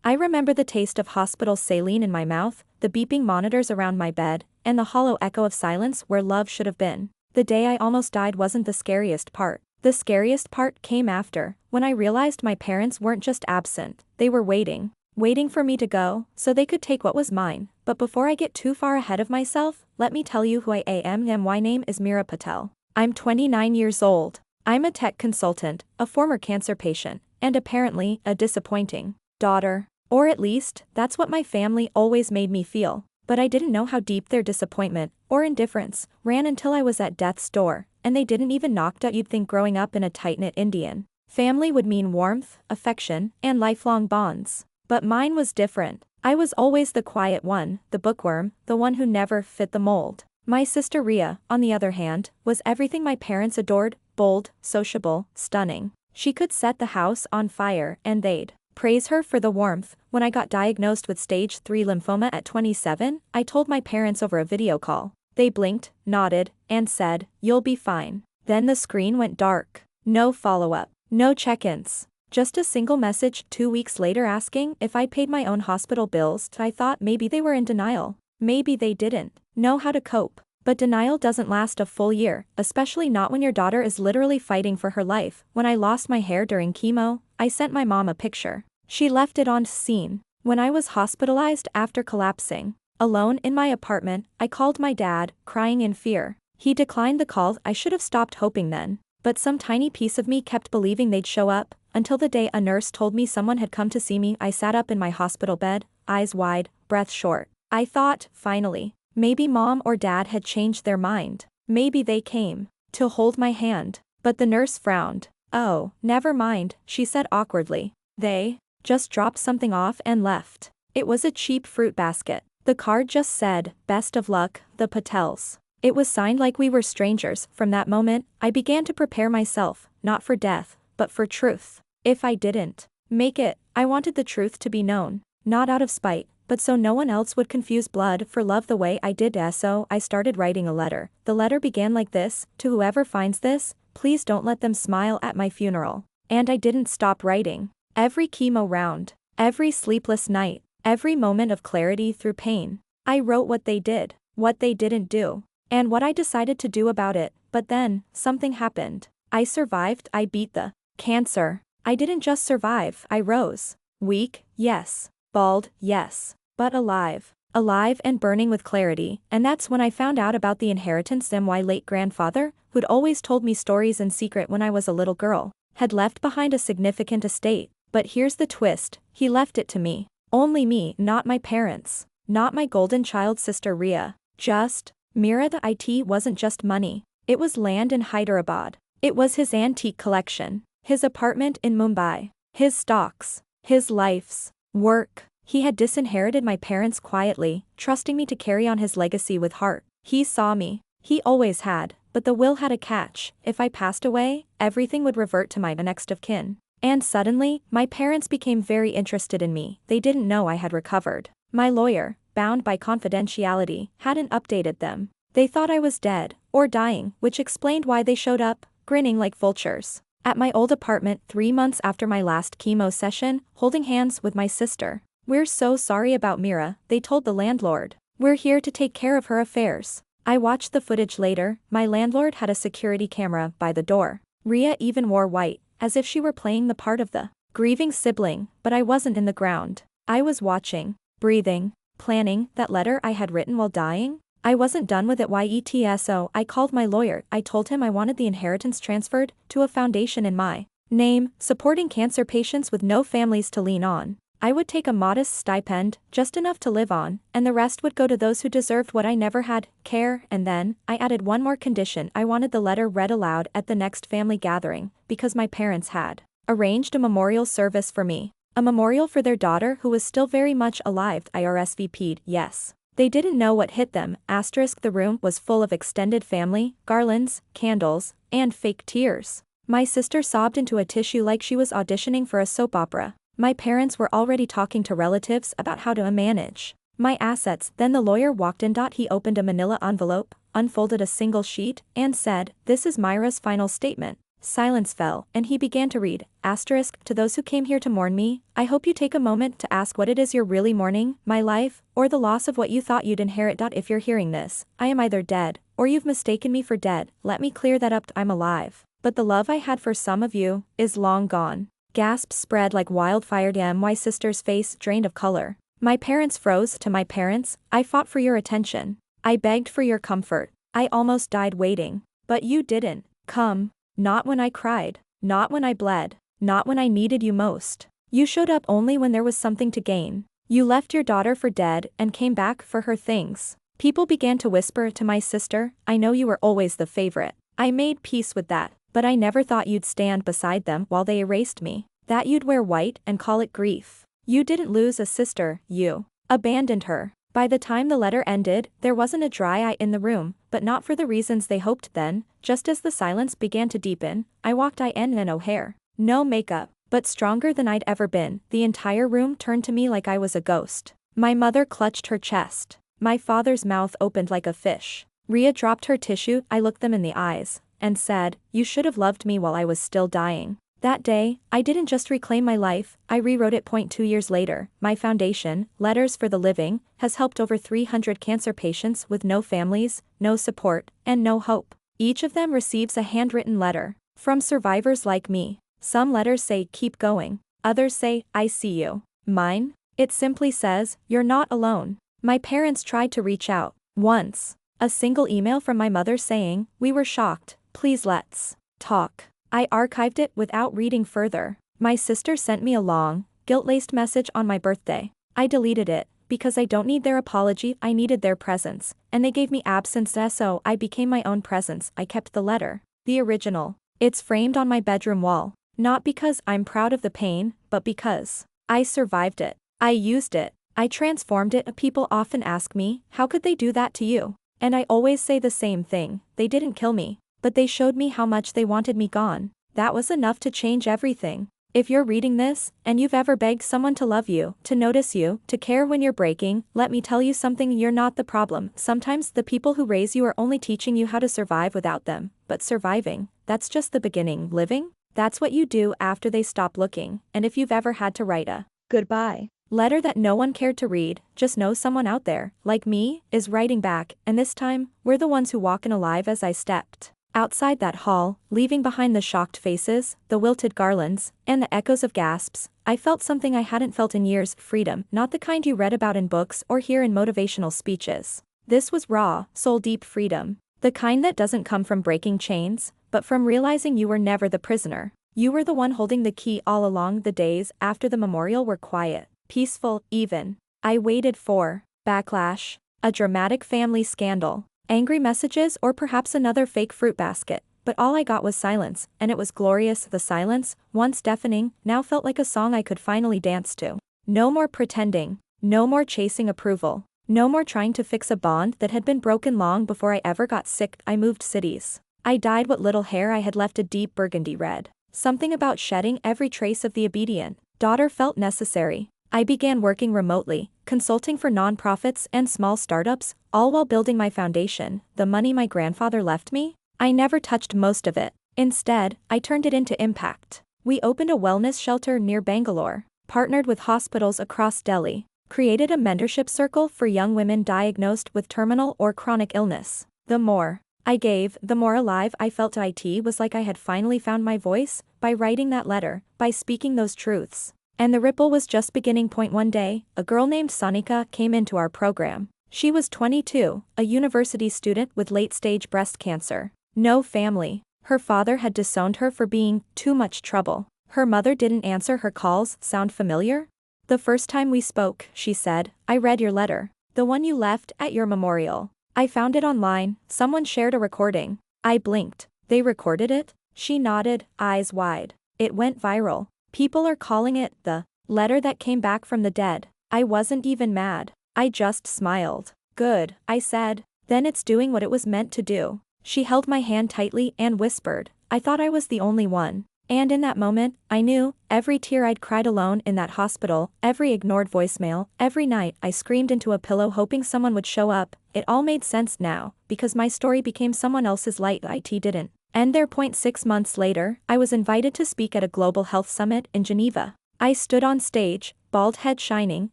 I remember the taste of hospital saline in my mouth, the beeping monitors around my bed, and the hollow echo of silence where love should have been. The day I almost died wasn't the scariest part. The scariest part came after, when I realized my parents weren't just absent, they were waiting. Waiting for me to go, so they could take what was mine. But before I get too far ahead of myself, let me tell you who I am. My name is Meera Patel. I'm 29 years old. I'm a tech consultant, a former cancer patient, and apparently, a disappointing daughter. Or at least, that's what my family always made me feel. But I didn't know how deep their disappointment, or indifference, ran until I was at death's door, and they didn't even knock out. You'd think growing up in a tight-knit Indian family would mean warmth, affection, and lifelong bonds. But mine was different. I was always the quiet one, the bookworm, the one who never fit the mold. My sister Rhea, on the other hand, was everything my parents adored: bold, sociable, stunning. She could set the house on fire and they'd praise her for the warmth. When I got diagnosed with stage 3 lymphoma at 27, I told my parents over a video call. They blinked, nodded, and said, "You'll be fine." Then the screen went dark. No follow-up, no check-ins. Just a single message 2 weeks later asking if I paid my own hospital bills. I thought maybe they were in denial. Maybe they didn't know how to cope. But denial doesn't last a full year, especially not when your daughter is literally fighting for her life. When I lost my hair during chemo, I sent my mom a picture. She left it on scene. When I was hospitalized after collapsing, alone in my apartment, I called my dad, crying in fear. He declined the call. I should have stopped hoping then. But some tiny piece of me kept believing they'd show up, until the day a nurse told me someone had come to see me. I sat up in my hospital bed, eyes wide, breath short. I thought, finally, maybe mom or dad had changed their mind. Maybe they came to hold my hand. But the nurse frowned. "Oh, never mind," she said awkwardly. "They just dropped something off and left." It was a cheap fruit basket. The card just said, "Best of luck, the Patels." It was signed like we were strangers. From that moment, I began to prepare myself, not for death, but for truth. If I didn't make it, I wanted the truth to be known, not out of spite, but so no one else would confuse blood for love the way I did. So I started writing a letter. The letter began like this: "To whoever finds this, please don't let them smile at my funeral." And I didn't stop writing. Every chemo round, every sleepless night, every moment of clarity through pain. I wrote what they did, what they didn't do, and what I decided to do about it. But then, something happened. I survived. I beat the cancer. I didn't just survive. I rose. Weak, yes. Bald, yes. But alive. Alive and burning with clarity. And that's when I found out about the inheritance. My late grandfather, who'd always told me stories in secret when I was a little girl, had left behind a significant estate. But here's the twist: he left it to me. Only me, not my parents. Not my golden child sister Rhea. Just Meera. The IT wasn't just money. It was land in Hyderabad. It was his antique collection, his apartment in Mumbai, his stocks, his life's work. He had disinherited my parents quietly, trusting me to carry on his legacy with heart. He saw me. He always had, but the will had a catch. If I passed away, everything would revert to my next of kin. And suddenly, my parents became very interested in me. They didn't know I had recovered. My lawyer, bound by confidentiality, hadn't updated them. They thought I was dead, or dying, which explained why they showed up, grinning like vultures, at my old apartment 3 months after my last chemo session, holding hands with my sister. "We're so sorry about Meera," they told the landlord. "We're here to take care of her affairs." I watched the footage later. My landlord had a security camera by the door. Rhea even wore white, as if she were playing the part of the grieving sibling, but I wasn't in the ground. I was watching, breathing, planning. That letter I had written while dying? I wasn't done with it. So I called my lawyer. I told him I wanted the inheritance transferred to a foundation in my name, supporting cancer patients with no families to lean on. I would take a modest stipend, just enough to live on, and the rest would go to those who deserved what I never had: care. And then, I added one more condition. I wanted the letter read aloud at the next family gathering, because my parents had arranged a memorial service for me. A memorial for their daughter who was still very much alive. I RSVP'd, yes. They didn't know what hit them. The room was full of extended family, garlands, candles, and fake tears. My sister sobbed into a tissue like she was auditioning for a soap opera. My parents were already talking to relatives about how to manage my assets. Then the lawyer walked in. He opened a manila envelope, unfolded a single sheet, and said, "This is Myra's final statement. Silence fell, and he began to read. Asterisk, to those who came here to mourn me, I hope you take a moment to ask what it is you're really mourning, my life, or the loss of what you thought you'd inherit. If you're hearing this, I am either dead, or you've mistaken me for dead. Let me clear that up. I'm alive. But the love I had for some of you is long gone. Gasps spread like wildfire. My sister's face drained of color. My parents froze. To my parents, I fought for your attention. I begged for your comfort. I almost died waiting. But you didn't come. Not when I cried. Not when I bled. Not when I needed you most. You showed up only when there was something to gain. You left your daughter for dead and came back for her things. People began to whisper to my sister, I know you were always the favorite. I made peace with that, but I never thought you'd stand beside them while they erased me. That you'd wear white and call it grief. You didn't lose a sister, you abandoned her. By the time the letter ended, there wasn't a dry eye in the room, but not for the reasons they hoped then. Just as the silence began to deepen, I walked in O'Hare. No makeup, but stronger than I'd ever been. The entire room turned to me like I was a ghost. My mother clutched her chest. My father's mouth opened like a fish. Rhea dropped her tissue. I looked them in the eyes, and said, you should have loved me while I was still dying. That day, I didn't just reclaim my life, I rewrote it. 2 years later, my foundation, Letters for the Living, has helped over 300 cancer patients with no families, no support, and no hope. Each of them receives a handwritten letter from survivors like me. Some letters say, keep going. Others say, I see you. Mine? It simply says, you're not alone. My parents tried to reach out. Once. A single email from my mother saying, we were shocked, please let's talk. I archived it without reading further. My sister sent me a long, guilt-laced message on my birthday. I deleted it, because I don't need their apology, I needed their presence, and they gave me absence, so I became my own presence. I kept the letter. The original. It's framed on my bedroom wall. Not because I'm proud of the pain, but because I survived it. I used it. I transformed it. People often ask me, how could they do that to you? And I always say the same thing, they didn't kill me. But they showed me how much they wanted me gone. That was enough to change everything. If you're reading this, and you've ever begged someone to love you, to notice you, to care when you're breaking, let me tell you something, you're not the problem. Sometimes the people who raise you are only teaching you how to survive without them. But surviving, that's just the beginning. Living? That's what you do after they stop looking. And if you've ever had to write a goodbye letter that no one cared to read, just know someone out there, like me, is writing back, and this time, we're the ones who walk in alive. As I stepped outside that hall, leaving behind the shocked faces, the wilted garlands, and the echoes of gasps, I felt something I hadn't felt in years, freedom, not the kind you read about in books or hear in motivational speeches. This was raw, soul-deep freedom. The kind that doesn't come from breaking chains, but from realizing you were never the prisoner. You were the one holding the key all along. The days after the memorial were quiet, peaceful, even. I waited for backlash, a dramatic family scandal, angry messages, or perhaps another fake fruit basket, but all I got was silence, and it was glorious. The silence, once deafening, now felt like a song I could finally dance to. No more pretending, no more chasing approval, no more trying to fix a bond that had been broken long before I ever got sick. I moved cities. I dyed what little hair I had left a deep burgundy red. Something about shedding every trace of the obedient daughter felt necessary. I began working remotely, consulting for nonprofits and small startups, all while building my foundation. The money my grandfather left me? I never touched most of it. Instead, I turned it into impact. We opened a wellness shelter near Bangalore, partnered with hospitals across Delhi, created a mentorship circle for young women diagnosed with terminal or chronic illness. The more I gave, the more alive I felt. It was like I had finally found my voice, by writing that letter, by speaking those truths. And the ripple was just beginning. One day, a girl named Sonika came into our program. She was 22, a university student with late-stage breast cancer. No family. Her father had disowned her for being too much trouble. Her mother didn't answer her calls. Sound familiar? The first time we spoke, she said, I read your letter. The one you left at your memorial. I found it online. Someone shared a recording. I blinked. They recorded it? She nodded, eyes wide. It went viral. People are calling it the letter that came back from the dead. I wasn't even mad. I just smiled. Good, I said. Then it's doing what it was meant to do. She held my hand tightly and whispered, I thought I was the only one. And in that moment, I knew, every tear I'd cried alone in that hospital, every ignored voicemail, every night I screamed into a pillow hoping someone would show up, it all made sense now, because my story became someone else's light. It didn't And there. 6 months later, I was invited to speak at a global health summit in Geneva. I stood on stage, bald head shining,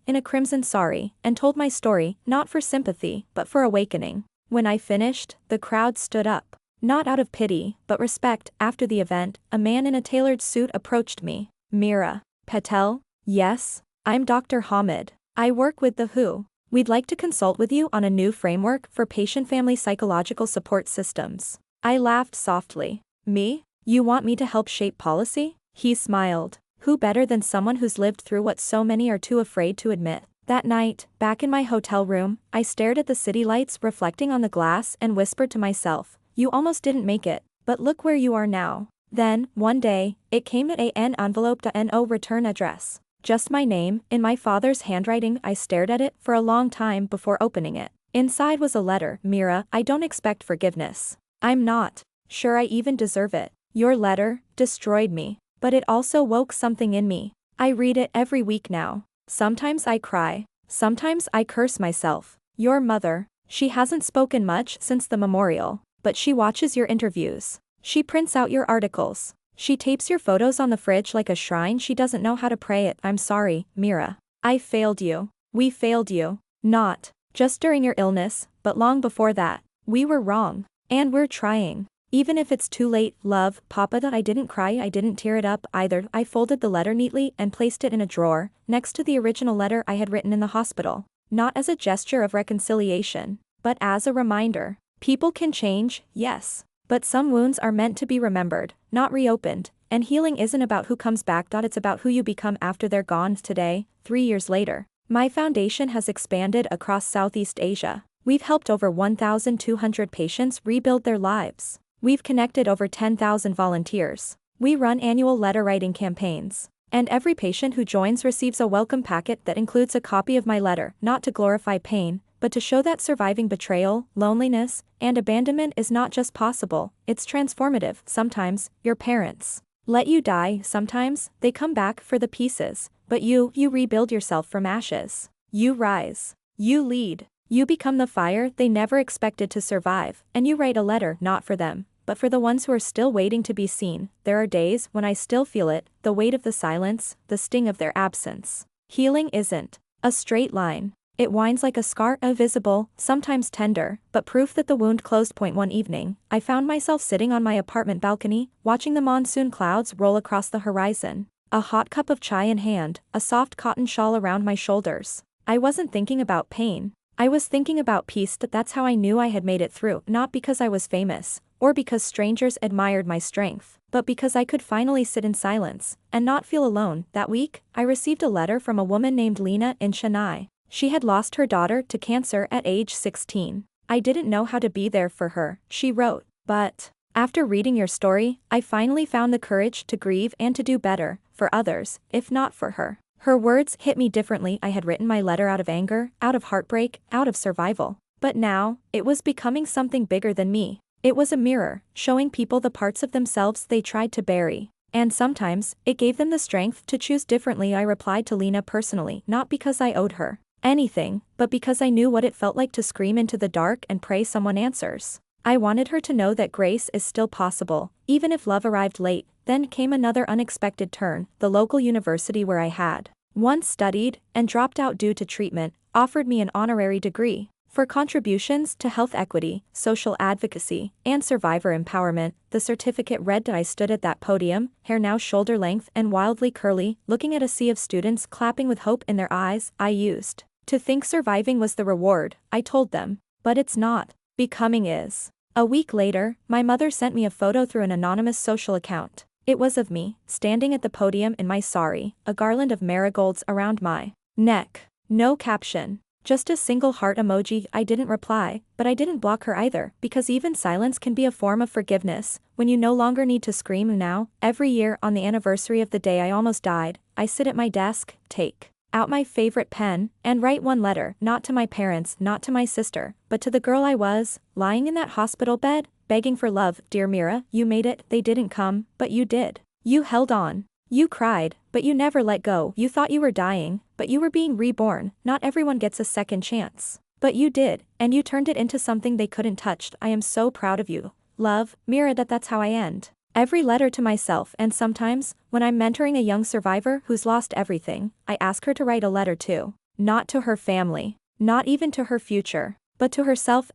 in a crimson sari, and told my story, not for sympathy, but for awakening. When I finished, the crowd stood up. Not out of pity, but respect. After the event, a man in a tailored suit approached me. Mira Patel? Yes, I'm Dr. Hamid. I work with the WHO. We'd like to consult with you on a new framework for patient-family psychological support systems. I laughed softly. Me? You want me to help shape policy? He smiled. Who better than someone who's lived through what so many are too afraid to admit? That night, back in my hotel room, I stared at the city lights reflecting on the glass and whispered to myself, you almost didn't make it, but look where you are now. Then, one day, it came at an envelope to no return address. Just my name, in my father's handwriting. I stared at it for a long time before opening it. Inside was a letter. Mira, I don't expect forgiveness. I'm not sure I even deserve it. Your letter destroyed me, but it also woke something in me. I read it every week now. Sometimes I cry. Sometimes I curse myself. Your mother, she hasn't spoken much since the memorial, but she watches your interviews. She prints out your articles. She tapes your photos on the fridge like a shrine. She doesn't know how to pray it. I'm sorry, Mira. I failed you. We failed you. Not just during your illness, but long before that. We were wrong. And we're trying. Even if it's too late, love, Papa. That I didn't cry, I didn't tear it up either. I folded the letter neatly and placed it in a drawer, next to the original letter I had written in the hospital. Not as a gesture of reconciliation, but as a reminder. People can change, yes. But some wounds are meant to be remembered, not reopened, and healing isn't about who comes back. It's about who you become after they're gone. Today, 3 years later, my foundation has expanded across Southeast Asia. We've helped over 1,200 patients rebuild their lives. We've connected over 10,000 volunteers. We run annual letter writing campaigns. And every patient who joins receives a welcome packet that includes a copy of my letter, not to glorify pain, but to show that surviving betrayal, loneliness, and abandonment is not just possible, it's transformative. Sometimes, your parents let you die. Sometimes, they come back for the pieces. But you rebuild yourself from ashes. You rise. You lead. You become the fire they never expected to survive, and you write a letter not for them, but for the ones who are still waiting to be seen. There are days when I still feel it, the weight of the silence, the sting of their absence. Healing isn't a straight line. It winds like a scar, invisible, sometimes tender, but proof that the wound closed. One evening, I found myself sitting on my apartment balcony, watching the monsoon clouds roll across the horizon. A hot cup of chai in hand, a soft cotton shawl around my shoulders. I wasn't thinking about pain. I was thinking about peace. That's how I knew I had made it through, not because I was famous, or because strangers admired my strength, but because I could finally sit in silence, and not feel alone. That week, I received a letter from a woman named Lena in Chennai. She had lost her daughter to cancer at age 16. I didn't know how to be there for her, she wrote, but after reading your story, I finally found the courage to grieve and to do better, for others, if not for her. Her words hit me differently. I had written my letter out of anger, out of heartbreak, out of survival. But now, it was becoming something bigger than me. It was a mirror, showing people the parts of themselves they tried to bury. And sometimes, it gave them the strength to choose differently. I replied to Lena personally, not because I owed her anything, but because I knew what it felt like to scream into the dark and pray someone answers. I wanted her to know that grace is still possible, even if love arrived late. Then came another unexpected turn. The local university where I had once studied and dropped out due to treatment offered me an honorary degree for contributions to health equity, social advocacy, and survivor empowerment. The certificate read. I stood at that podium, hair now shoulder length and wildly curly, looking at a sea of students clapping with hope in their eyes. I used to think surviving was the reward, I told them, but it's not. Becoming is. A week later, my mother sent me a photo through an anonymous social account. It was of me, standing at the podium in my sari, a garland of marigolds around my neck. No caption. Just a single heart emoji. I didn't reply, but I didn't block her either, because even silence can be a form of forgiveness, when you no longer need to scream. Now, every year on the anniversary of the day I almost died, I sit at my desk, take out my favorite pen, and write one letter, not to my parents, not to my sister, but to the girl I was, lying in that hospital bed, begging for love. Dear Mira, you made it. They didn't come, but you did. You held on. You cried, but you never let go. You thought you were dying, but you were being reborn. Not everyone gets a second chance. But you did, and you turned it into something they couldn't touch. I am so proud of you. love, Mira, that's how I end every letter to myself, and sometimes, when I'm mentoring a young survivor who's lost everything, I ask her to write a letter too. Not to her family, not even to her future, but to herself,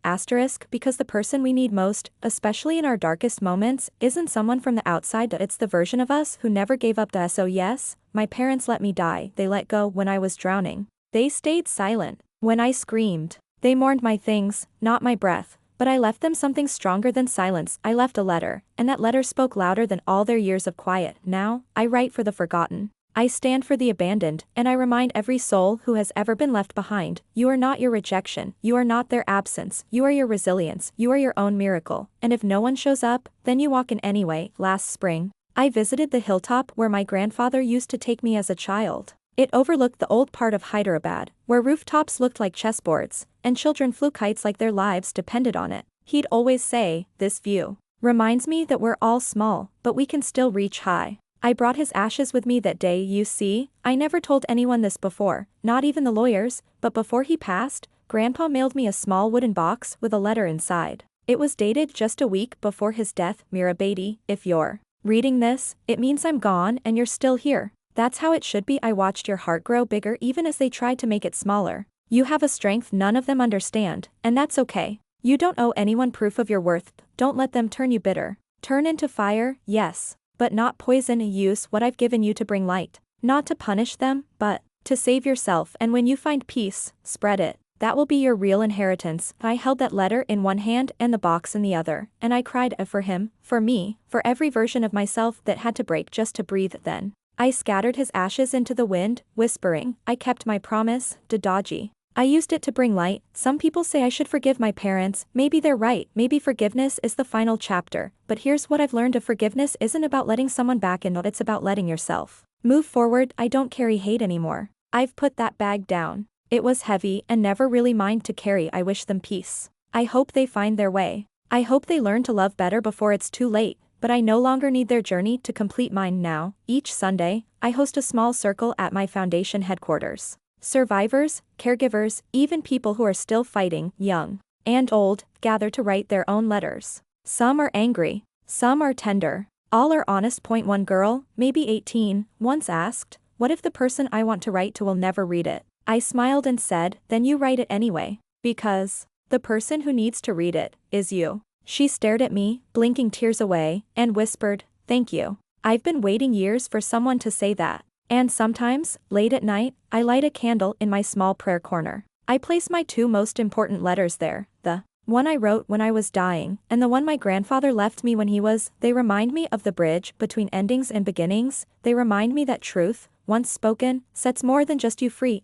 because the person we need most, especially in our darkest moments, isn't someone from the outside, it's the version of us who never gave up. So yes, my parents let me die, they let go when I was drowning. They stayed silent when I screamed. They mourned my things, not my breath, but I left them something stronger than silence. I left a letter, and that letter spoke louder than all their years of quiet. Now, I write for the forgotten. I stand for the abandoned, and I remind every soul who has ever been left behind, you are not your rejection, you are not their absence, you are your resilience, you are your own miracle, and if no one shows up, then you walk in anyway. Last spring, I visited the hilltop where my grandfather used to take me as a child. It overlooked the old part of Hyderabad, where rooftops looked like chessboards, and children flew kites like their lives depended on it. He'd always say, "This view reminds me that we're all small, but we can still reach high." I brought his ashes with me that day. You see, I never told anyone this before, not even the lawyers, but before he passed, Grandpa mailed me a small wooden box with a letter inside. It was dated just a week before his death. Mira Beatty, if you're reading this, it means I'm gone and you're still here. That's how it should be. I watched your heart grow bigger even as they tried to make it smaller. You have a strength none of them understand, and that's okay. You don't owe anyone proof of your worth. Don't let them turn you bitter. Turn into fire, yes, but not poison. Use what I've given you to bring light. Not to punish them, but to save yourself, and when you find peace, spread it. That will be your real inheritance. I held that letter in one hand and the box in the other, and I cried for him, for me, for every version of myself that had to break just to breathe. Then I scattered his ashes into the wind, whispering, I kept my promise, Dadaji. I used it to bring light. Some people say I should forgive my parents. Maybe they're right, maybe forgiveness is the final chapter, but here's what I've learned: of forgiveness isn't about letting someone back in, it's about letting yourself move forward. I don't carry hate anymore. I've put that bag down. It was heavy and never really mine to carry. I wish them peace. I hope they find their way. I hope they learn to love better before it's too late. But I no longer need their journey to complete mine now. Each Sunday, I host a small circle at my foundation headquarters. Survivors, caregivers, even people who are still fighting, young and old, gather to write their own letters. Some are angry, some are tender, all are honest. One girl, maybe 18, once asked, what if the person I want to write to will never read it? I smiled and said, then you write it anyway. Because the person who needs to read it is you. She stared at me, blinking tears away, and whispered, thank you. I've been waiting years for someone to say that. And sometimes, late at night, I light a candle in my small prayer corner. I place my two most important letters there, the one I wrote when I was dying, and the one my grandfather left me when he was. They remind me of the bridge between endings and beginnings. They remind me that truth, once spoken, sets more than just you free.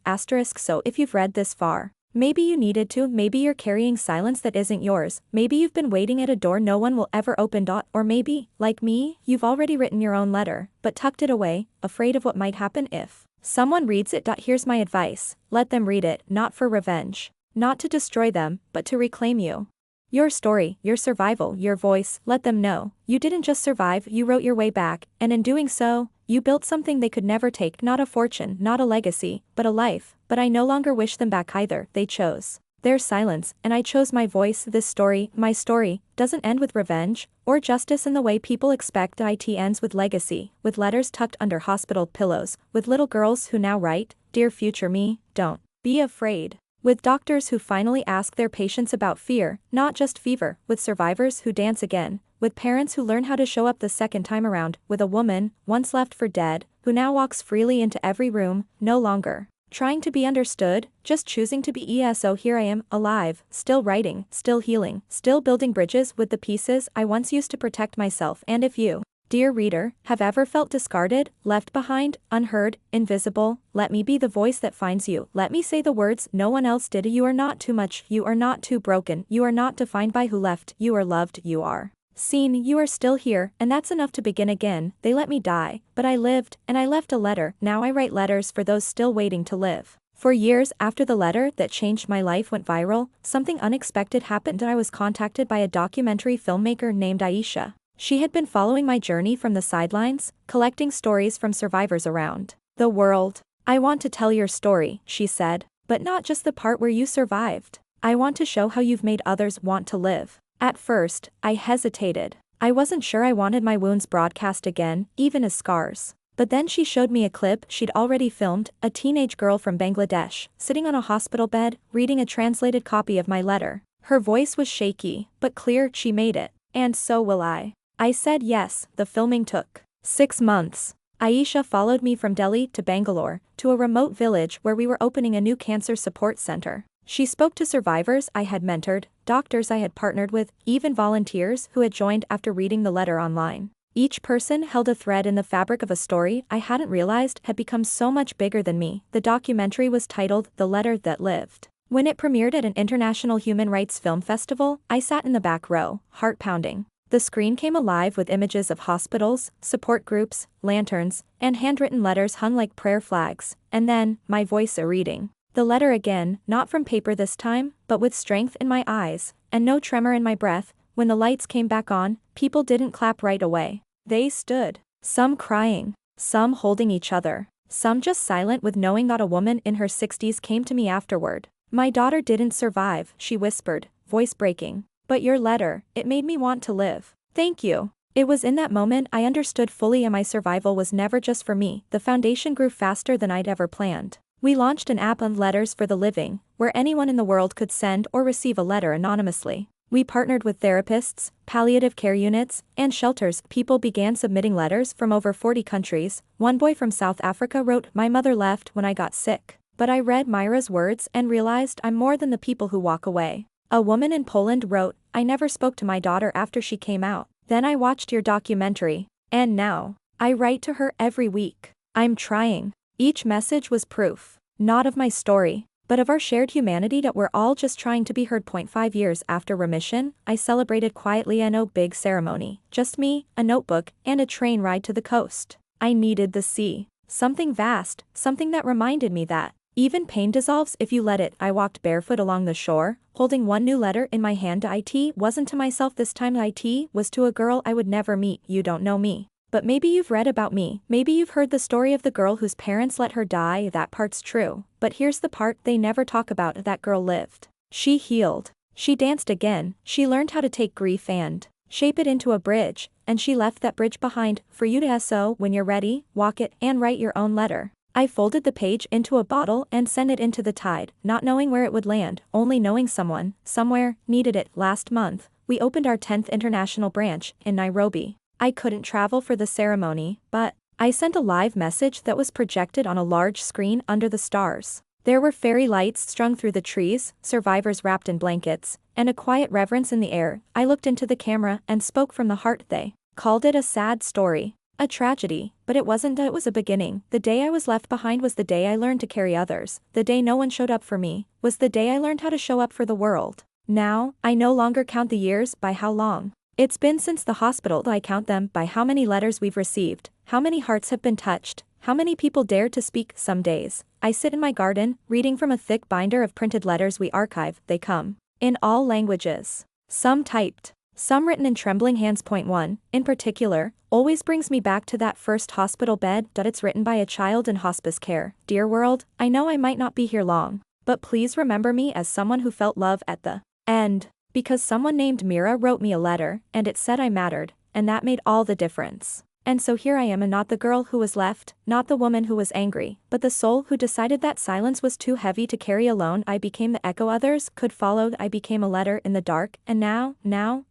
So if you've read this far, maybe you needed to, maybe you're carrying silence that isn't yours, maybe you've been waiting at a door no one will ever open. Or maybe, like me, you've already written your own letter, but tucked it away, afraid of what might happen if someone reads it. Here's my advice: let them read it, not for revenge, not to destroy them, but to reclaim you. Your story, your survival, your voice. Let them know you didn't just survive, you wrote your way back, and in doing so, you built something they could never take. Not a fortune, not a legacy, but a life. But I no longer wish them back either. They chose their silence, and I chose my voice. This story, my story, doesn't end with revenge or justice in the way people expect. It ends with legacy, with letters tucked under hospital pillows, with little girls who now write, dear future me, don't be afraid. With doctors who finally ask their patients about fear, not just fever, with survivors who dance again, with parents who learn how to show up the second time around, with a woman, once left for dead, who now walks freely into every room, no longer trying to be understood, just choosing to be. So here I am, alive, still writing, still healing, still building bridges with the pieces I once used to protect myself. And if you, dear reader, have ever felt discarded, left behind, unheard, invisible, let me be the voice that finds you. Let me say the words no one else did. You are not too much, you are not too broken, you are not defined by who left, you are loved, you are seen, you are still here, and that's enough to begin again. They let me die, but I lived, and I left a letter. Now I write letters for those still waiting to live. For years after the letter that changed my life went viral, something unexpected happened. I was contacted by a documentary filmmaker named Aisha. She had been following my journey from the sidelines, collecting stories from survivors around the world. I want to tell your story, she said, but not just the part where you survived. I want to show how you've made others want to live. At first, I hesitated. I wasn't sure I wanted my wounds broadcast again, even as scars. But then she showed me a clip she'd already filmed, a teenage girl from Bangladesh, sitting on a hospital bed, reading a translated copy of my letter. Her voice was shaky, but clear. She made it. And so will I. I said yes. The filming took 6 months. Aisha followed me from Delhi to Bangalore, to a remote village where we were opening a new cancer support center. She spoke to survivors I had mentored, doctors I had partnered with, even volunteers who had joined after reading the letter online. Each person held a thread in the fabric of a story I hadn't realized had become so much bigger than me. The documentary was titled The Letter That Lived. When it premiered at an international human rights film festival, I sat in the back row, heart pounding. The screen came alive with images of hospitals, support groups, lanterns, and handwritten letters hung like prayer flags, and then, my voice a reading. The letter again, not from paper this time, but with strength in my eyes, and no tremor in my breath. When the lights came back on, people didn't clap right away. They stood, some crying, some holding each other, some just silent with knowing that a woman in her 60s came to me afterward. My daughter didn't survive, she whispered, voice breaking. But your letter, it made me want to live. Thank you. It was in that moment I understood fully, and my survival was never just for me. The foundation grew faster than I'd ever planned. We launched an app of Letters for the Living, where anyone in the world could send or receive a letter anonymously. We partnered with therapists, palliative care units, and shelters. People began submitting letters from over 40 countries. One boy from South Africa wrote, "My mother left when I got sick. But I read Myra's words and realized I'm more than the people who walk away." A woman in Poland wrote, "I never spoke to my daughter after she came out. Then I watched your documentary. And now, I write to her every week. I'm trying." Each message was proof, not of my story, but of our shared humanity, that we're all just trying to be heard. 5 years after remission, I celebrated quietly, and no big ceremony. Just me, a notebook, and a train ride to the coast. I needed the sea. Something vast, something that reminded me that even pain dissolves if you let it. I walked barefoot along the shore, holding one new letter in my hand. It wasn't to myself this time. It was to a girl I would never meet. You don't know me. But maybe you've read about me, maybe you've heard the story of the girl whose parents let her die. That part's true. But here's the part they never talk about. That girl lived. She healed. She danced again. She learned how to take grief and shape it into a bridge, and she left that bridge behind for you to so when you're ready, walk it and write your own letter. I folded the page into a bottle and sent it into the tide, not knowing where it would land, only knowing someone, somewhere, needed it. Last month, we opened our 10th international branch in Nairobi. I couldn't travel for the ceremony, but I sent a live message that was projected on a large screen under the stars. There were fairy lights strung through the trees, survivors wrapped in blankets, and a quiet reverence in the air. I looked into the camera and spoke from the heart. They called it a sad story, a tragedy, but it wasn't. It was a beginning. The day I was left behind was the day I learned to carry others. The day no one showed up for me was the day I learned how to show up for the world. Now, I no longer count the years by how long it's been since the hospital. I count them by how many letters we've received, how many hearts have been touched, how many people dared to speak. Some days, I sit in my garden, reading from a thick binder of printed letters we archive. They come in all languages, some typed, some written in trembling hands. Point one, in particular, always brings me back to that first hospital bed. It's written by a child in hospice care. "Dear world, I know I might not be here long, but please remember me as someone who felt love at the end. Because someone named Mira wrote me a letter, and it said I mattered, and that made all the difference. And so here I am, and not the girl who was left, not the woman who was angry, but the soul who decided that silence was too heavy to carry alone. I became the echo others could follow. I became a letter in the dark, and now,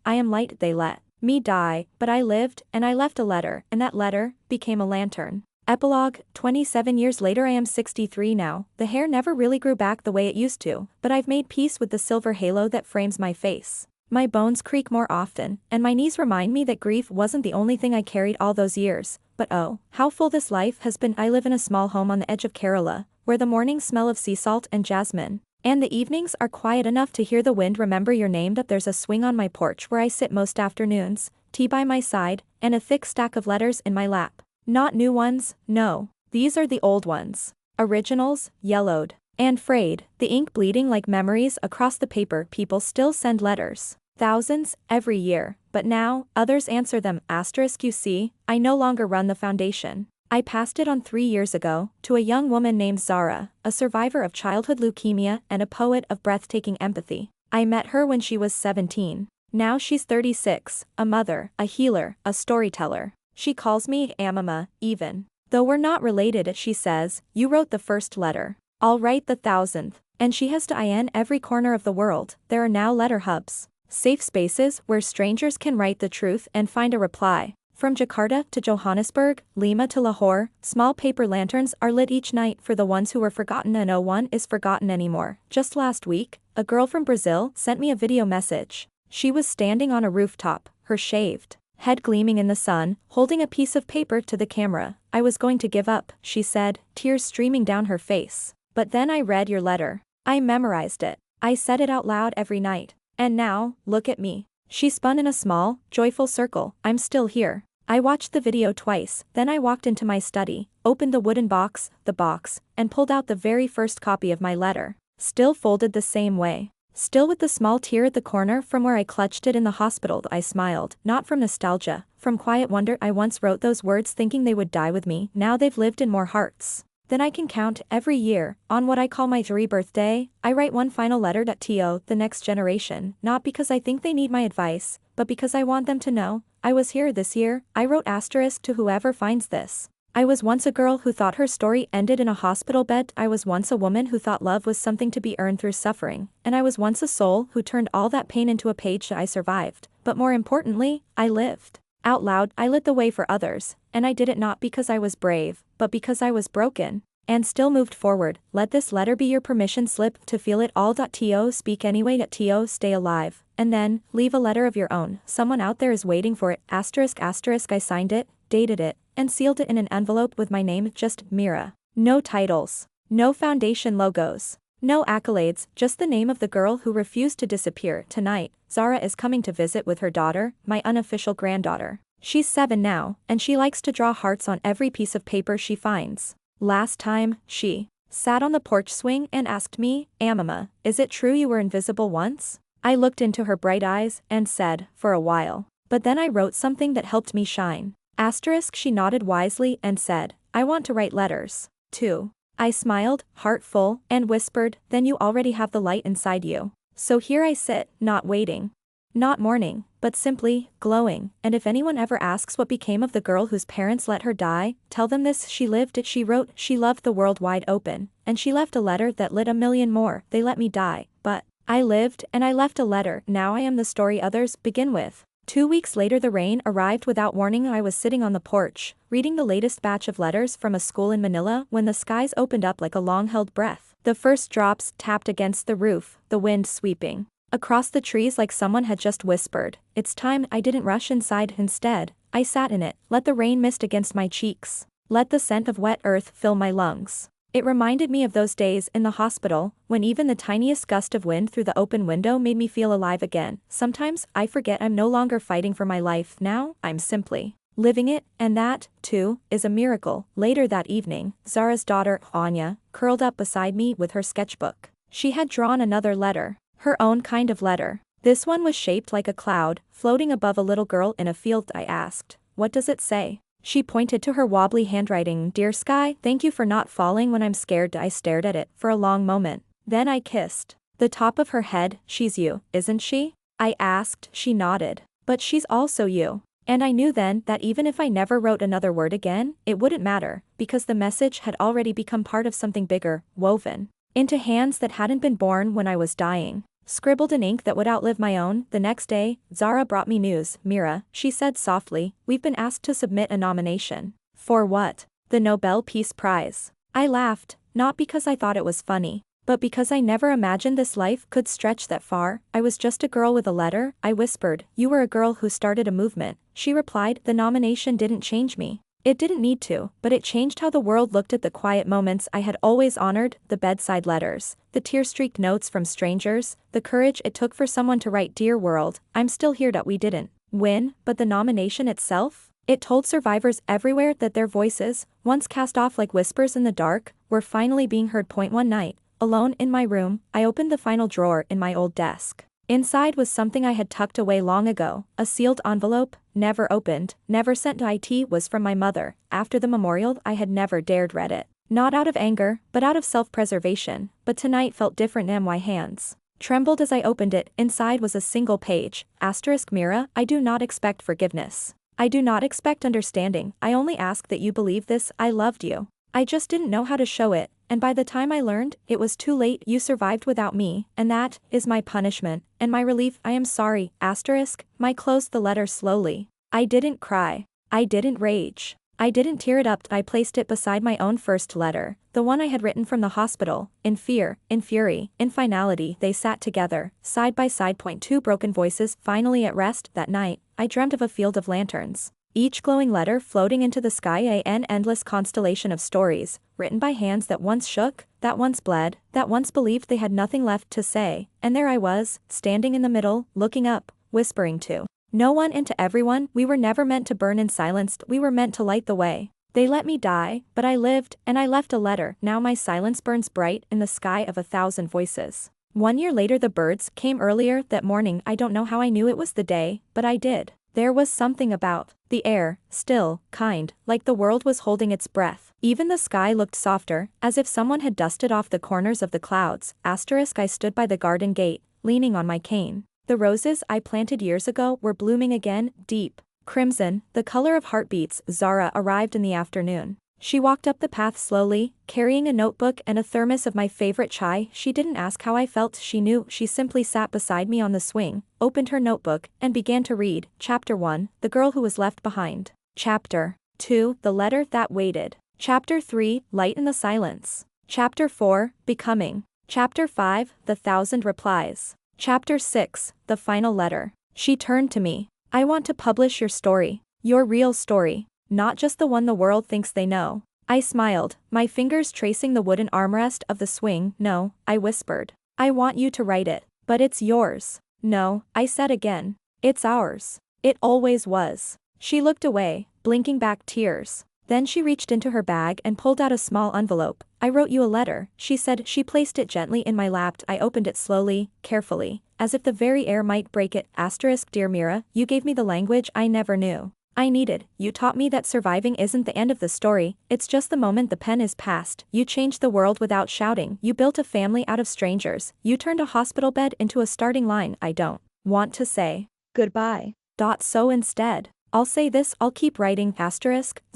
I am light. They let me die, but I lived, and I left a letter, and that letter became a lantern." Epilogue, 27 years later. I am 63 now. The hair never really grew back the way it used to, but I've made peace with the silver halo that frames my face. My bones creak more often, and my knees remind me that grief wasn't the only thing I carried all those years. But oh, how full this life has been. I live in a small home on the edge of Kerala, where the mornings smell of sea salt and jasmine, and the evenings are quiet enough to hear the wind remember your name. There's a swing on my porch where I sit most afternoons, tea by my side, and a thick stack of letters in my lap. Not new ones, no. These are the old ones. Originals, yellowed and frayed, the ink bleeding like memories across the paper. People still send letters. Thousands, every year, but now, others answer them. You see, I no longer run the foundation. I passed it on 3 years ago, to a young woman named Zara, a survivor of childhood leukemia and a poet of breathtaking empathy. I met her when she was 17. Now she's 36, a mother, a healer, a storyteller. She calls me Amama, even. Though we're not related, she says, you wrote the first letter. I'll write the 1,000th. And she has to in every corner of the world. There are now letter hubs. Safe spaces where strangers can write the truth and find a reply. From Jakarta to Johannesburg, Lima to Lahore, small paper lanterns are lit each night for the ones who were forgotten, and no one is forgotten anymore. Just last week, a girl from Brazil sent me a video message. She was standing on a rooftop, her shaved head gleaming in the sun, holding a piece of paper to the camera. I was going to give up, she said, tears streaming down her face. But then I read your letter. I memorized it. I said it out loud every night. And now, look at me. She spun in a small, joyful circle. I'm still here. I watched the video twice, then I walked into my study, opened the wooden box, and pulled out the very first copy of my letter. Still folded the same way. Still with the small tear at the corner from where I clutched it in the hospital. I smiled, not from nostalgia, from quiet wonder. I once wrote those words thinking they would die with me. Now they've lived in more hearts than I can count. Every year, on what I call my birthday, I write one final letter to the next generation, not because I think they need my advice, but because I want them to know, I was here this year. I wrote asterisk to whoever finds this. I was once a girl who thought her story ended in a hospital bed. I was once a woman who thought love was something to be earned through suffering, and I was once a soul who turned all that pain into a page. I survived, but more importantly, I lived. Out loud, I lit the way for others, and I did it not because I was brave, but because I was broken. And still moved forward. Let this letter be your permission slip to feel it all. Speak anyway. Stay alive. And then, leave a letter of your own. Someone out there is waiting for it. Asterisk. I signed it, dated it, and sealed it in an envelope with my name, just Mira. No titles. No foundation logos. No accolades, just the name of the girl who refused to disappear. Tonight, Zara is coming to visit with her daughter, my unofficial granddaughter. She's 7 now, and she likes to draw hearts on every piece of paper she finds. Last time, she sat on the porch swing and asked me, Amama, is it true you were invisible once? I looked into her bright eyes and said, for a while. But then I wrote something that helped me shine. Asterisk. She nodded wisely and said, I want to write letters, too. I smiled, heart full, and whispered, then you already have the light inside you. So here I sit, not waiting. Not mourning, but simply, glowing. And if anyone ever asks what became of the girl whose parents let her die, tell them this: she lived it. She wrote, she loved the world wide open. And she left a letter that lit a million more. They let me die, but I lived, and I left a letter. Now I am the story others begin with. 2 weeks later the rain arrived without warning. I was sitting on the porch, reading the latest batch of letters from a school in Manila when the skies opened up like a long-held breath. The first drops tapped against the roof, the wind sweeping across the trees like someone had just whispered, it's time. I didn't rush inside. Instead, I sat in it, let the rain mist against my cheeks, let the scent of wet earth fill my lungs. It reminded me of those days in the hospital, when even the tiniest gust of wind through the open window made me feel alive again. Sometimes, I forget I'm no longer fighting for my life. Now, I'm simply living it, and that, too, is a miracle. Later that evening, Zara's daughter, Anya, curled up beside me with her sketchbook. She had drawn another letter. Her own kind of letter. This one was shaped like a cloud, floating above a little girl in a field. I asked, what does it say? She pointed to her wobbly handwriting. Dear Sky, thank you for not falling when I'm scared. I stared at it for a long moment. Then I kissed the top of her head. She's you, isn't she? I asked. She nodded. But she's also you. And I knew then that even if I never wrote another word again, it wouldn't matter, because the message had already become part of something bigger, woven into hands that hadn't been born when I was dying. Scribbled in ink that would outlive my own. The next day, Zara brought me news. Mira, she said softly, we've been asked to submit a nomination. For what? The Nobel Peace Prize. I laughed, not because I thought it was funny, but because I never imagined this life could stretch that far. I was just a girl with a letter. I whispered, you were a girl who started a movement. She replied, the nomination didn't change me. It didn't need to, but it changed how the world looked at the quiet moments I had always honored, the bedside letters, the tear-streaked notes from strangers, the courage it took for someone to write, Dear World, I'm still here. We didn't win, but the nomination itself? It told survivors everywhere that their voices, once cast off like whispers in the dark, were finally being heard. One night, alone in my room, I opened the final drawer in my old desk. Inside was something I had tucked away long ago, a sealed envelope, never opened, never sent to it. Was from my mother. After the memorial, I had never dared read it. Not out of anger, but out of self-preservation, but tonight felt different. My hands Trembled as I opened it. Inside was a single page. Mira, I do not expect forgiveness. I do not expect understanding. I only ask that you believe this. I loved you. I just didn't know how to show it, and by the time I learned, it was too late. You survived without me, and that is my punishment, and my relief. I am sorry. I closed the letter slowly. I didn't cry. I didn't rage. I didn't tear it up. I placed it beside my own first letter, the one I had written from the hospital. In fear, in fury, in finality, they sat together, side by side. Two broken voices. Finally at rest. That night, I dreamt of a field of lanterns, each glowing letter floating into the sky, an endless constellation of stories, written by hands that once shook, that once bled, that once believed they had nothing left to say, and there I was, standing in the middle, looking up, whispering to no one and to everyone. We were never meant to burn in silence, we were meant to light the way. They let me die, but I lived, and I left a letter. Now my silence burns bright in the sky of 1,000 voices. 1 year later the birds came earlier that morning. I don't know how I knew it was the day, but I did. There was something about the air, still, kind, like the world was holding its breath. Even the sky looked softer, as if someone had dusted off the corners of the clouds. I stood by the garden gate, leaning on my cane. The roses I planted years ago were blooming again, deep crimson, the color of heartbeats. Zara arrived in the afternoon. She walked up the path slowly, carrying a notebook and a thermos of my favorite chai. She didn't ask how I felt, she knew. She simply sat beside me on the swing, opened her notebook, and began to read. Chapter 1, The Girl Who Was Left Behind. Chapter 2, The Letter That Waited. Chapter 3, Light in the Silence. Chapter 4, Becoming. Chapter 5, The 1,000 Replies. Chapter 6, The Final Letter. She turned to me. I want to publish your story. Your real story. Not just the one the world thinks they know. I smiled, my fingers tracing the wooden armrest of the swing. No, I whispered. I want you to write it. But it's yours. No, I said again. It's ours. It always was. She looked away, blinking back tears. Then she reached into her bag and pulled out a small envelope. I wrote you a letter, she said. She placed it gently in my lap. I opened it slowly, carefully, as if the very air might break it. Dear Mira, you gave me the language I never knew I needed. You taught me that surviving isn't the end of the story, it's just the moment the pen is passed. You changed the world without shouting. You built a family out of strangers. You turned a hospital bed into a starting line. I don't want to say goodbye. So instead, I'll say this, I'll keep writing.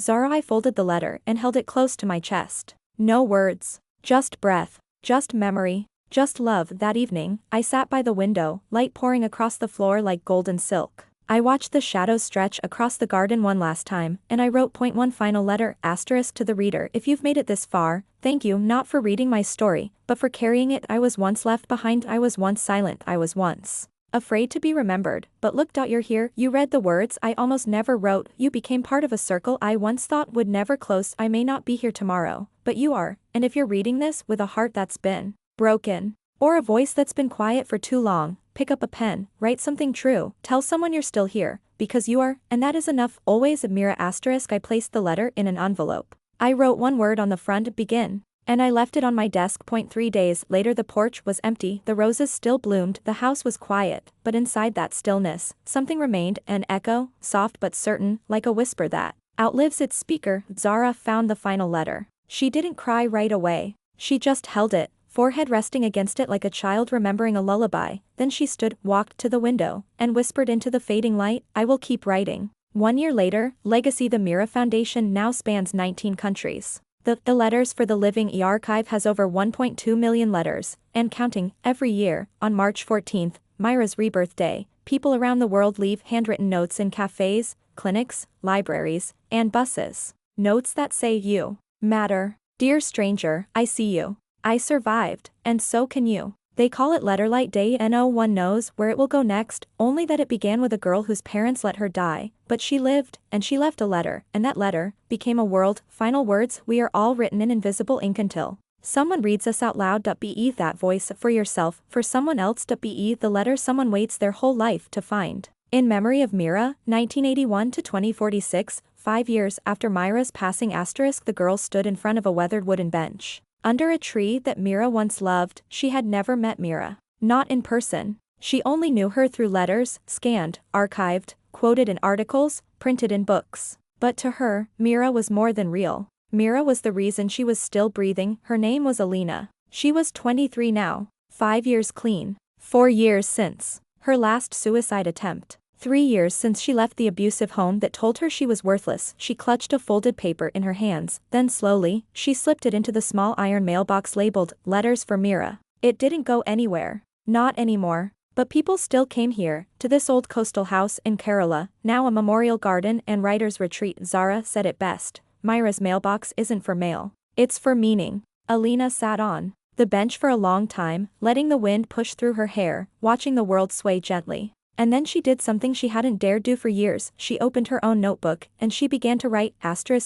Zara. I folded the letter and held it close to my chest. No words. Just breath. Just memory. Just love. That evening, I sat by the window, light pouring across the floor like golden silk. I watched the shadows stretch across the garden one last time, and I wrote one final letter, to the reader. If you've made it this far, thank you, not for reading my story, but for carrying it. I was once left behind, I was once silent, I was once afraid to be remembered, but look, you're here. You read the words I almost never wrote. You became part of a circle I once thought would never close. I may not be here tomorrow, but you are, and if you're reading this with a heart that's been broken, or a voice that's been quiet for too long, pick up a pen, write something true, tell someone you're still here, because you are, and that is enough. Always. Mira. I placed the letter in an envelope. I wrote one word on the front, begin, and I left it on my desk. 3 days later the porch was empty, the roses still bloomed, the house was quiet, but inside that stillness, something remained, an echo, soft but certain, like a whisper that outlives its speaker. Zara found the final letter. She didn't cry right away. She just held it, forehead resting against it like a child remembering a lullaby. Then she stood, walked to the window, and whispered into the fading light, I will keep writing. 1 year later, legacy. The Mira Foundation now spans 19 countries. The Letters for the Living archive has over 1.2 million letters, and counting. Every year, on March 14th, Mira's rebirth day, people around the world leave handwritten notes in cafes, clinics, libraries, and buses. Notes that say you matter. Dear stranger, I see you. I survived, and so can you. They call it Letterlight Day. No one knows where it will go next, only that it began with a girl whose parents let her die, but she lived, and she left a letter, and that letter became a world. Final words, we are all written in invisible ink until someone reads us out loud. Be that voice for yourself, for someone else. Be the letter someone waits their whole life to find. In memory of Mira, 1981 to 2046, 5 years after Mira's passing. The girl stood in front of a weathered wooden bench under a tree that Mira once loved. She had never met Mira. Not in person. She only knew her through letters, scanned, archived, quoted in articles, printed in books. But to her, Mira was more than real. Mira was the reason she was still breathing. Her name was Alina. She was 23 now. 5 years clean. 4 years since her last suicide attempt. 3 years since she left the abusive home that told her she was worthless. She clutched a folded paper in her hands, then slowly, she slipped it into the small iron mailbox labeled, "Letters for Mira." It didn't go anywhere. Not anymore. But people still came here, to this old coastal house in Kerala, now a memorial garden and writer's retreat. Zara said it best. Mira's mailbox isn't for mail. It's for meaning. Alina sat on the bench for a long time, letting the wind push through her hair, watching the world sway gently. And then she did something she hadn't dared do for years. She opened her own notebook, and she began to write,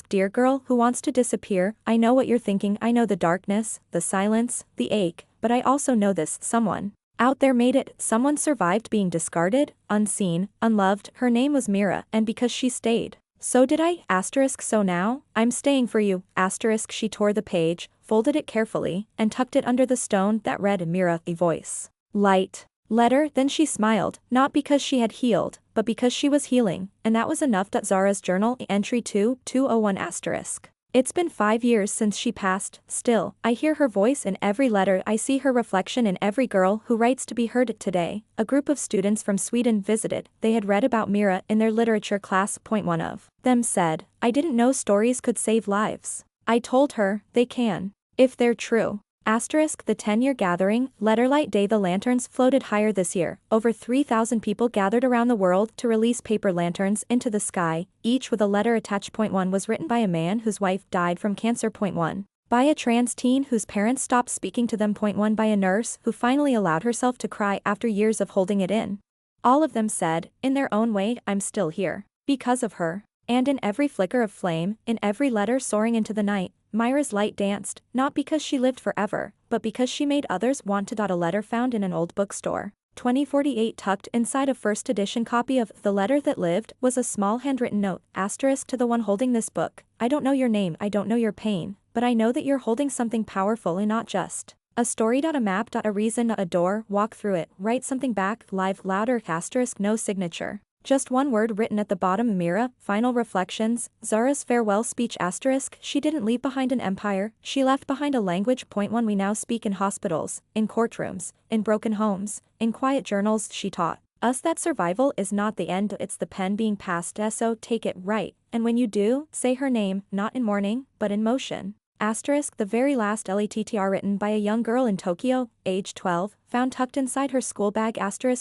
"Dear girl who wants to disappear, I know what you're thinking. I know the darkness, the silence, the ache, but I also know this, someone out there made it. Someone survived being discarded, unseen, unloved. Her name was Mira, and because she stayed, so did I. So now, I'm staying for you." She tore the page, folded it carefully, and tucked it under the stone that read Mira, a voice. Light. Letter. Then she smiled, not because she had healed, but because she was healing, and that was enough. Zara's journal entry 2201 *. It's been 5 years since she passed. Still, I hear her voice in every letter. I see her reflection in every girl who writes to be heard. Today, a group of students from Sweden visited. They had read about Mira in their literature class. One of them said, "I didn't know stories could save lives." I told her, they can, if they're true. The 10-year gathering, Letterlight Day. The lanterns floated higher this year. Over 3,000 people gathered around the world to release paper lanterns into the sky, each with a letter attached. One was written by a man whose wife died from cancer. One by a trans teen whose parents stopped speaking to them. One by a nurse who finally allowed herself to cry after years of holding it in. All of them said, in their own way, "I'm still here because of her." And in every flicker of flame, in every letter soaring into the night, Mira's light danced, not because she lived forever, but because she made others want to. A letter found in an old bookstore. 2048 tucked inside a first edition copy of The Letter That Lived was a small handwritten note. To the one holding this book, "I don't know your name, I don't know your pain, but I know that you're holding something powerful and not just a story. A map. A reason. A door. Walk through it. Write something back. Live. Louder. No signature. Just one word written at the bottom. Mira, final reflections, Zara's farewell speech. She didn't leave behind an empire, she left behind a language. One we now speak in hospitals, in courtrooms, in broken homes, in quiet journals. She taught us that survival is not the end, it's the pen being passed. So take it right, and when you do, say her name, not in mourning, but in motion. The very last letter written by a young girl in Tokyo, age 12, found tucked inside her school bag.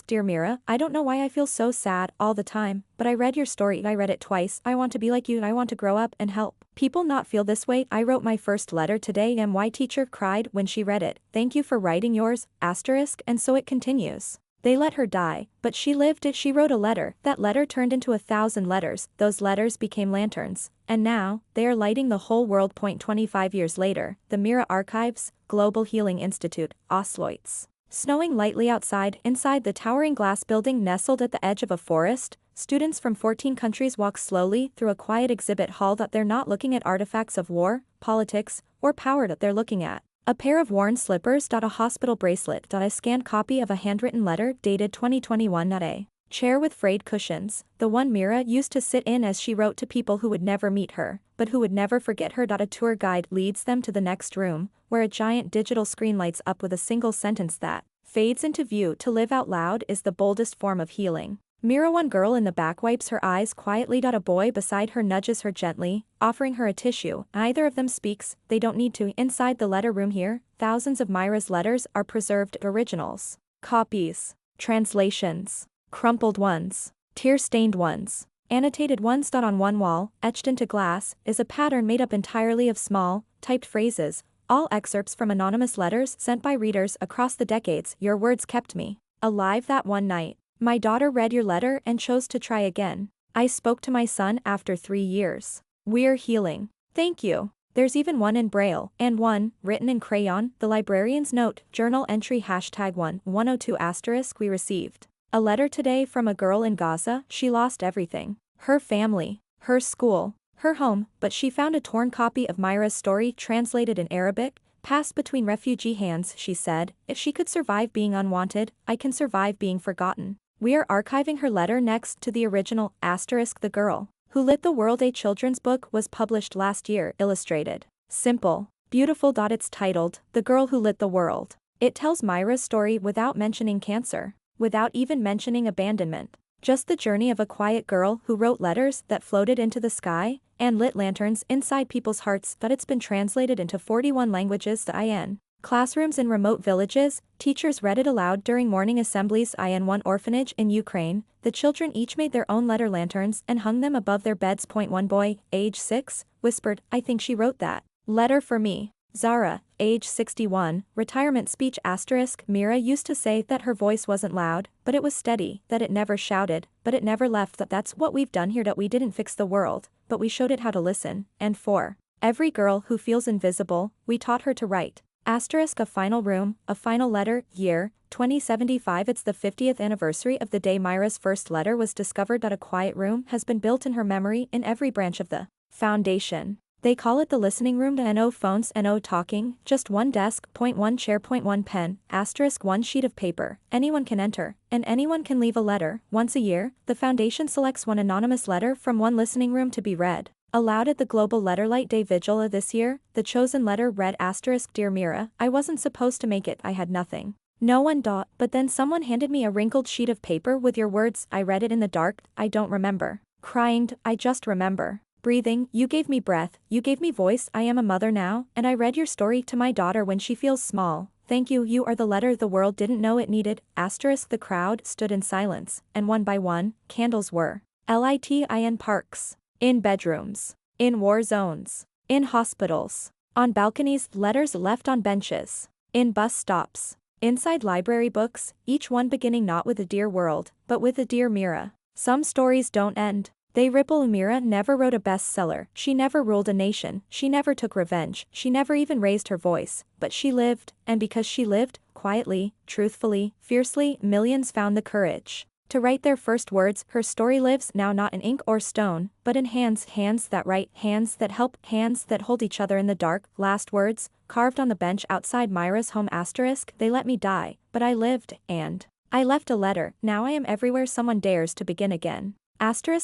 Dear Mira, I don't know why I feel so sad all the time, but I read your story. I read it twice. I want to be like you. I want to grow up and help people not feel this way. I wrote my first letter today. My teacher cried when she read it. Thank you for writing yours. And so it continues. They let her die, but she lived it. She wrote a letter. That letter turned into 1,000 letters. Those letters became lanterns. And now, they are lighting the whole world. 25 years later, the Mira Archives, Global Healing Institute, Osloits. Snowing lightly outside, inside the towering glass building nestled at the edge of a forest, students from 14 countries walk slowly through a quiet exhibit hall. They're not looking at artifacts of war, politics, or power. They're looking at a pair of worn slippers. A hospital bracelet. A scanned copy of a handwritten letter dated 2021. A chair with frayed cushions, the one Mira used to sit in as she wrote to people who would never meet her, but who would never forget her. A tour guide leads them to the next room, where a giant digital screen lights up with a single sentence that fades into view. To live out loud is the boldest form of healing. Mira. One girl in the back wipes her eyes quietly. A boy beside her nudges her gently, offering her a tissue. Neither of them speaks, they don't need to. Inside the letter room here, thousands of Mira's letters are preserved. Originals, copies, translations, crumpled ones, tear-stained ones, annotated ones. On one wall, etched into glass, is a pattern made up entirely of small, typed phrases, all excerpts from anonymous letters sent by readers across the decades. Your words kept me alive that one night. My daughter read your letter and chose to try again. I spoke to my son after 3 years. We're healing. Thank you. There's even one in Braille, and one, written in crayon. The librarian's note, journal entry #102 We received a letter today from a girl in Gaza. She lost everything. Her family, her school, her home, but she found a torn copy of Mira's story translated in Arabic, passed between refugee hands. She said, if she could survive being unwanted, I can survive being forgotten. We are archiving her letter next to the original. The Girl Who Lit the World. A children's book was published last year. Illustrated. Simple. Beautiful. It's titled, The Girl Who Lit the World. It tells Myra's story without mentioning cancer, without even mentioning abandonment. Just the journey of a quiet girl who wrote letters that floated into the sky, and lit lanterns inside people's hearts. That it's been translated into 41 languages. In classrooms in remote villages, teachers read it aloud during morning assemblies. In one orphanage in Ukraine, the children each made their own letter lanterns and hung them above their beds. One boy, age 6, whispered, "I think she wrote that letter for me." Zara, age 61, retirement speech *. Mira used to say that her voice wasn't loud, but it was steady, that it never shouted, but it never left. That's what we've done here. That we didn't fix the world, but we showed it how to listen. And for every girl who feels invisible, we taught her to write. *. A final room, a final letter, year, 2075. It's the 50th anniversary of the day Myra's first letter was discovered. A quiet room has been built in her memory in every branch of the foundation. They call it the listening room. No phones, no talking, just one desk, one chair, one pen, * one sheet of paper. Anyone can enter, and anyone can leave a letter. Once a year, the foundation selects one anonymous letter from one listening room to be read aloud at the Global Letterlight Day Vigil. This year, the chosen letter read * Dear Mira, I wasn't supposed to make it. I had nothing. No one. But then someone handed me a wrinkled sheet of paper with your words. I read it in the dark. I don't remember crying. I just remember breathing. You gave me breath, you gave me voice. I am a mother now, and I read your story to my daughter when she feels small. Thank you. You are the letter the world didn't know it needed. * The crowd stood in silence, and one by one, candles were lit in parks, in bedrooms, in war zones, in hospitals, on balconies, letters left on benches, in bus stops, inside library books, each one beginning not with a dear world, but with a dear Mira. Some stories don't end. They ripple. Mira never wrote a bestseller, she never ruled a nation, she never took revenge, she never even raised her voice, but she lived, and because she lived, quietly, truthfully, fiercely, millions found the courage to write their first words. Her story lives now, not in ink or stone, but in hands that write, hands that help, hands that hold each other in the dark. Last words, carved on the bench outside Myra's home *. They let me die, but I lived, and I left a letter. Now I am everywhere someone dares to begin again.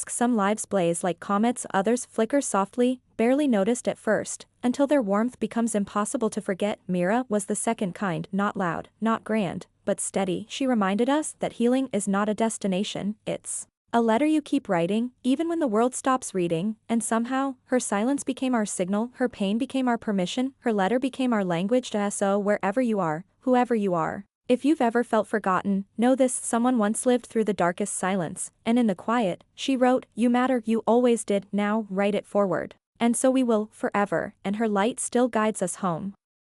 Some lives blaze like comets, others flicker softly, barely noticed at first, until their warmth becomes impossible to forget. Mira was the second kind, not loud, not grand, but steady. She reminded us that healing is not a destination, it's a letter you keep writing, even when the world stops reading. And somehow, her silence became our signal, her pain became our permission, her letter became our language. So wherever you are, whoever you are, if you've ever felt forgotten, know this: someone once lived through the darkest silence, and in the quiet, she wrote, "You matter, you always did, now, write it forward. And so we will, forever," and her light still guides us home.